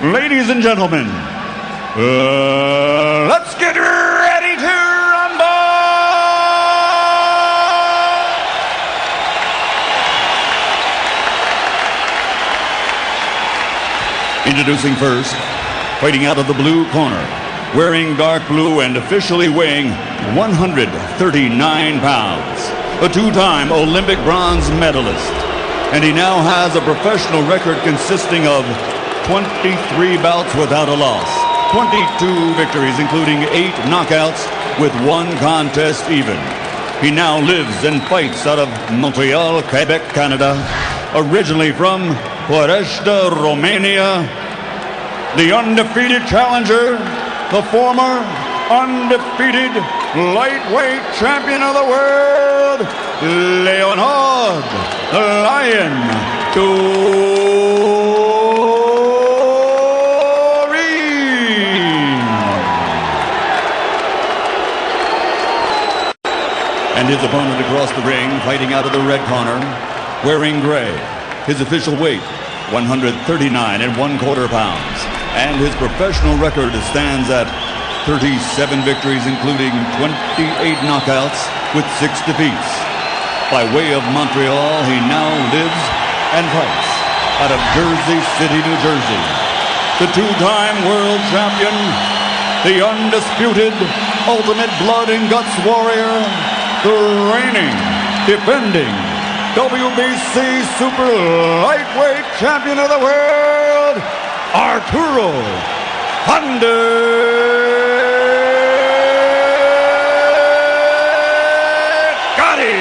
Ladies and gentlemen, let's get ready to rumble! Introducing first, fighting out of the blue corner, wearing dark blue and officially weighing 139 pounds, a two-time Olympic bronze medalist. And he now has a professional record consisting of 23 bouts without a loss, 22 victories, including 8 knockouts with 1 contest even. He now lives and fights out of Montreal, Quebec, Canada, originally from Ploiești, Romania, the undefeated challenger, the former undefeated lightweight champion of the world, Leonard, the Lion, Dorin. And his opponent across the ring, fighting out of the red corner, wearing gray. His official weight, 139 1/4 pounds. And his professional record stands at 37 victories, including 28 knockouts with 6 defeats. By way of Montreal, he now lives and fights out of Jersey City, New Jersey. The two-time world champion, the undisputed ultimate blood and guts warrior, the reigning, defending WBC super lightweight champion of the world, Артуро Gatti.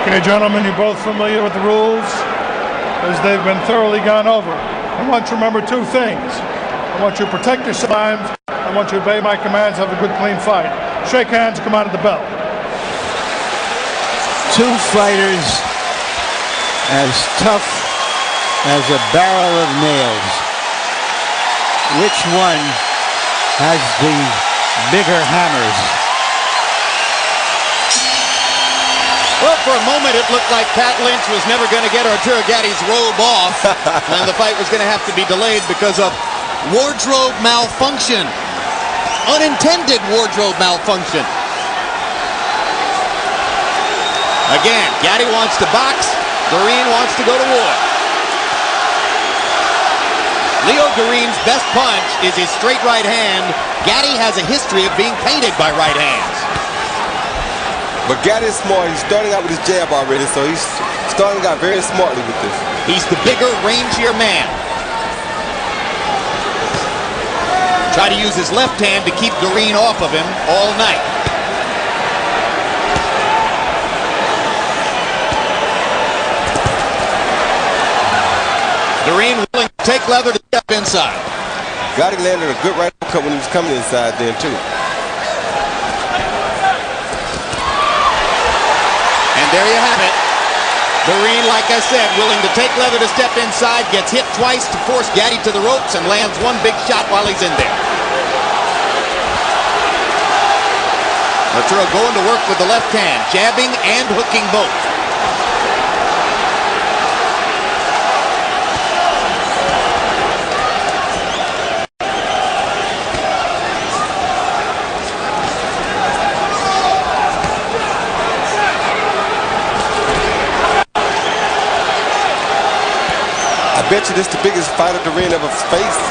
Okay, gentlemen, you're both familiar with the rules as they've been thoroughly gone over. I want you to remember 2 things. I want you to protect your sidearms. I want you to obey my commands, have a good, clean fight. Shake hands, come out of the bell. 2 fighters as tough as a barrel of nails. Which one has the bigger hammers? Well, for a moment, it looked like Pat Lynch was never going to get Артуро Gatti's robe off, and the fight was going to have to be delayed because of wardrobe malfunction. Unintended wardrobe malfunction. Again, Gatti wants to box. Dorin wants to go to war. Leo Dorin's best punch is his straight right hand. Gatti has a history of being painted by right hands. But Gatti is smart. He's starting out with his jab already, so he's starting out very smartly with this. He's the bigger, rangier man. Try to use his left hand to keep Dorin off of him all night. Dorin willing to take leather to step inside. Gatti landed a good right uppercut when he was coming inside then, too. There you have it. Dorin, like I said, willing to take leather to step inside, gets hit twice to force Gatti to the ropes, and lands 1 big shot while he's in there. Артуро going to work with the left hand, jabbing and hooking both. I bet you this is the biggest fighter Dorin ever faced.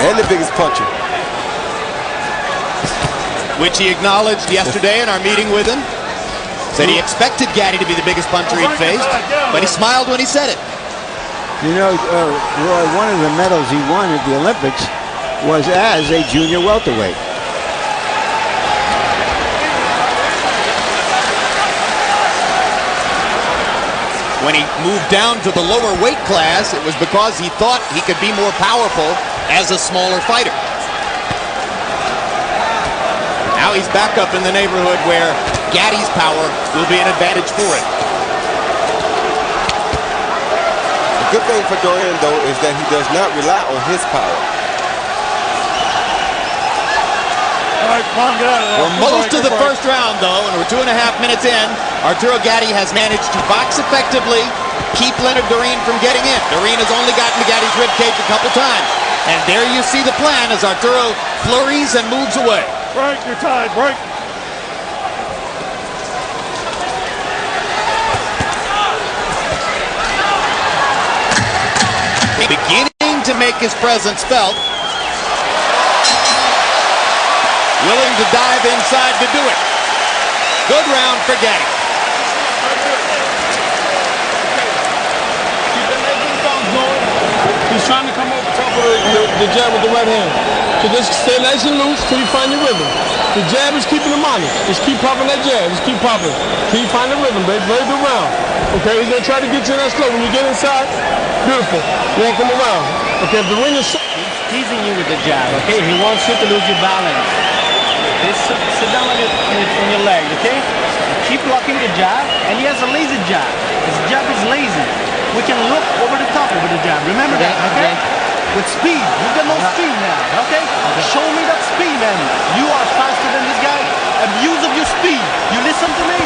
And the biggest puncher. Which he acknowledged yesterday in our meeting with him. Said he expected Gatti to be the biggest puncher he'd faced, but he smiled when he said it. You know, Roy, one of the medals he won at the Olympics was as a junior welterweight. When he moved down to the lower weight class, it was because he thought he could be more powerful as a smaller fighter. Now he's back up in the neighborhood where Gatti's power will be an advantage for him. The good thing for Dorian, though, is that he does not rely on his power. All right, come on, get out of there. For most of the first round, though, and we're 2.5 minutes in, Arturo Gatti has managed to box effectively, keep Leonard Dorine from getting in. Dorine has only gotten to Gatti's ribcage a couple times. And there you see the plan as Arturo flurries and moves away. Break, you're tied, break. Beginning to make his presence felt. Willing to dive inside to do it. Good round for Gatti. He's trying to come over top of the jab with the right hand. So just stay nice and loose till you find your rhythm. The jab is keeping him on it. Just keep popping that jab. Just keep popping. Till you find the rhythm, baby. Very good round. Okay, he's gonna try to get you in that slow. When you get inside, beautiful. Walk him around. Okay, if the ring is... He's teasing you with the jab, okay? He wants you to lose your balance. Okay, sit down on your leg, okay? Keep blocking the jab, and he has a lazy jab. His jab is lazy. We can look over the top with the jab. Remember that, okay? With speed. You've got no speed now, okay? Show me that speed, man. You are faster than this guy. Abuse of your speed. You listen to me?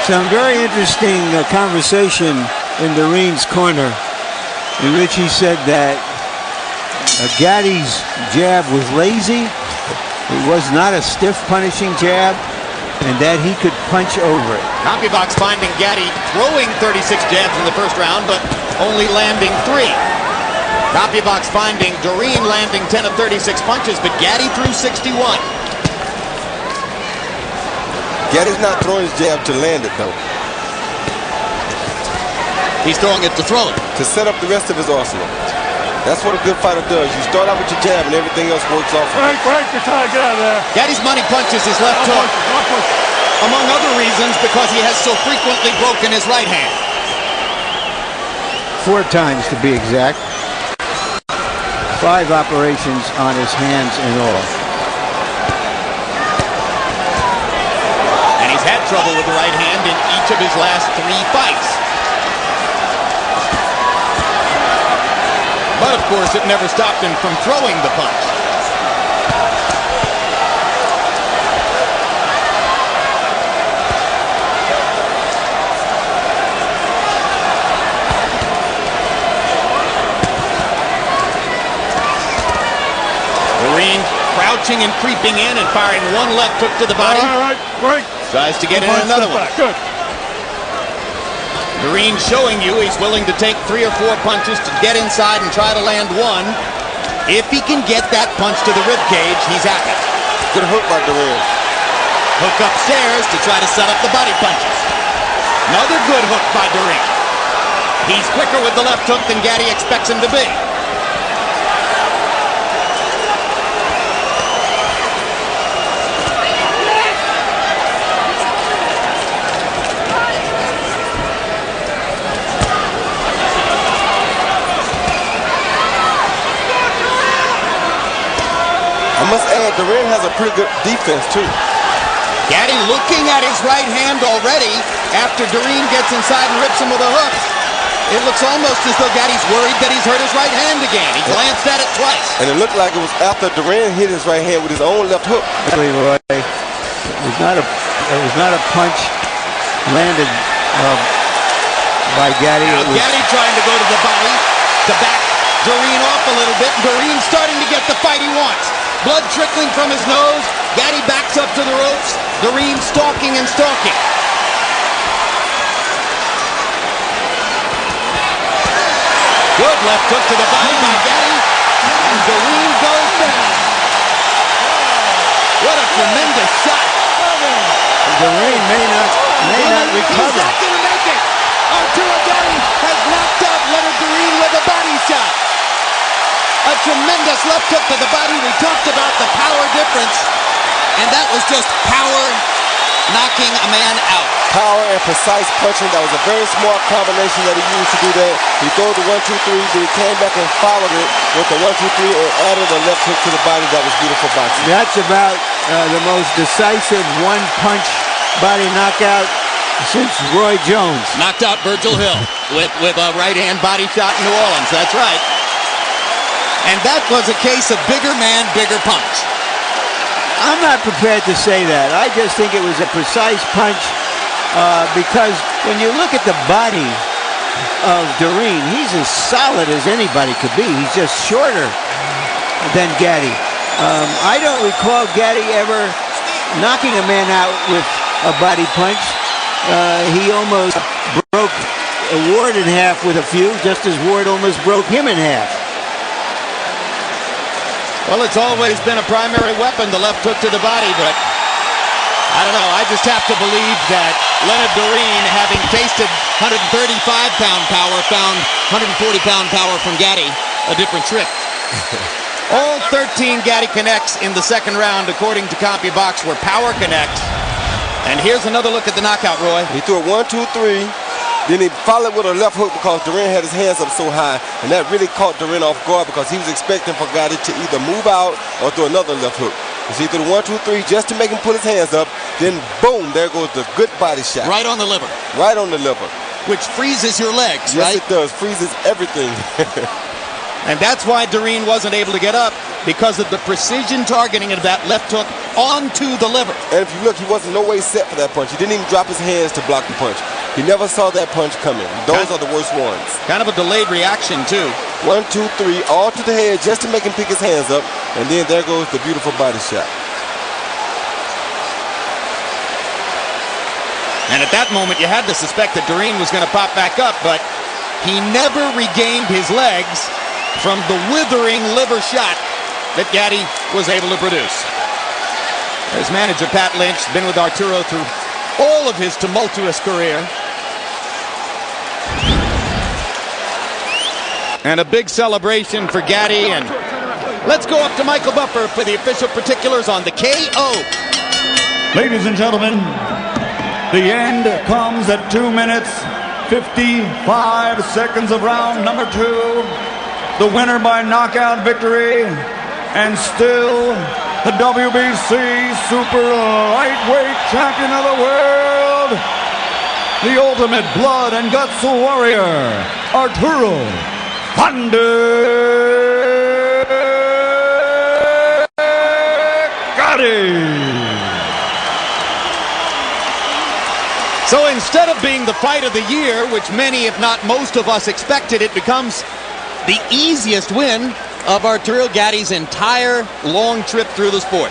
Some very interesting conversation in Dorine's corner, in which he said that Gatti's jab was lazy. It was not a stiff punishing jab, and that he could punch over it. CompuBox finding Gatti throwing 36 jabs in the first round, but only landing 3. CompuBox finding Dorine landing 10 of 36 punches, but Gatti threw 61. Gatti's not throwing his jab to land it, though. He's throwing it to throw it. To set up the rest of his arsenal. That's what a good fighter does. You start out with your jab and everything else works off. Break, you're tied, get out of there. Gatti's money punches his left hook, among other reasons because he has so frequently broken his right hand. 4 times to be exact. 5 operations on his hands in all. And he's had trouble with the right hand in each of his last 3 fights. But of course, it never stopped him from throwing the punch. Dorine crouching and creeping in and firing one left hook to the body. All right, break. Tries to get in another one. Good. Dorine showing you he's willing to take 3 or 4 punches to get inside and try to land one. If he can get that punch to the ribcage, he's happy. Good hook by Dorine. Hook upstairs to try to set up the body punches. Another good hook by Dorine. He's quicker with the left hook than Gatti expects him to be. I must add, Dorine has a pretty good defense, too. Gatti looking at his right hand already after Dorine gets inside and rips him with a hook. It looks almost as though Gatti's worried that he's hurt his right hand again. He glanced at it twice. And it looked like it was after Dorine hit his right hand with his own left hook. Roy, it was not a punch landed by Gatti. Gatti trying to go to the body to back Dorine off a little bit. Dorine starting to get the fight he wants. Blood trickling from his nose. Gatti backs up to the ropes. Dorine stalking and stalking. Good left hook to the body by Gatti. And Dorine goes down. What a tremendous shot. Dorine may not recover. He's not going to make it. Arturo Gatti tremendous left hook to the body. We talked about the power difference, and that was just power knocking a man out. Power and precise punching. That was a very smart combination that he used to do that. He threw the 1-2-3, then he came back and followed it with the 1-2-3 and added a left hook to the body. That was beautiful boxing. That's about the most decisive one-punch body knockout since Roy Jones. Knocked out Virgil Hill with a right-hand body shot in New Orleans. That's right. And that was a case of bigger man, bigger punch. I'm not prepared to say that. I just think it was a precise punch because when you look at the body of Dorin, he's as solid as anybody could be. He's just shorter than Gatti. I don't recall Gatti ever knocking a man out with a body punch. He almost broke Ward in half with a few, just as Ward almost broke him in half. Well, it's always been a primary weapon, the left hook to the body, but I don't know. I just have to believe that Leonard Dorin, having tasted 135-pound power, found 140-pound power from Gatti a different trick. All 13 Gatti connects in the second round, according to CompuBox, were power connects. And here's another look at the knockout, Roy. He threw a 1-2-3. Then he followed with a left hook because Dorin had his hands up so high, and that really caught Dorin off guard because he was expecting for Gatti to either move out or throw another left hook. So he threw the 1-2-3 just to make him put his hands up. Then boom, there goes the good body shot. Right on the liver. Right on the liver. Which freezes your legs, yes, right? Yes, it does. Freezes everything. And that's why Dorin wasn't able to get up, because of the precision targeting of that left hook onto the liver. And if you look, he wasn't no way set for that punch. He didn't even drop his hands to block the punch. He never saw that punch coming. Those are the worst ones. Kind of a delayed reaction, too. 1-2-3, all to the head just to make him pick his hands up. And then there goes the beautiful body shot. And at that moment, you had to suspect that Dorin was going to pop back up, but he never regained his legs from the withering liver shot that Gatti was able to produce. His manager, Pat Lynch, been with Arturo through all of his tumultuous career. And a big celebration for Gatti. And let's go up to Michael Buffer for the official particulars on the KO. Ladies and gentlemen, the end comes at 2 minutes, 55 seconds of round number 2. The winner by knockout victory, and still the WBC Super Lightweight Champion of the world, the ultimate blood and guts warrior, Arturo Gatti. So instead of being the fight of the year, which many, if not most of us expected, it becomes the easiest win of Arturo Gatti's entire long trip through the sport.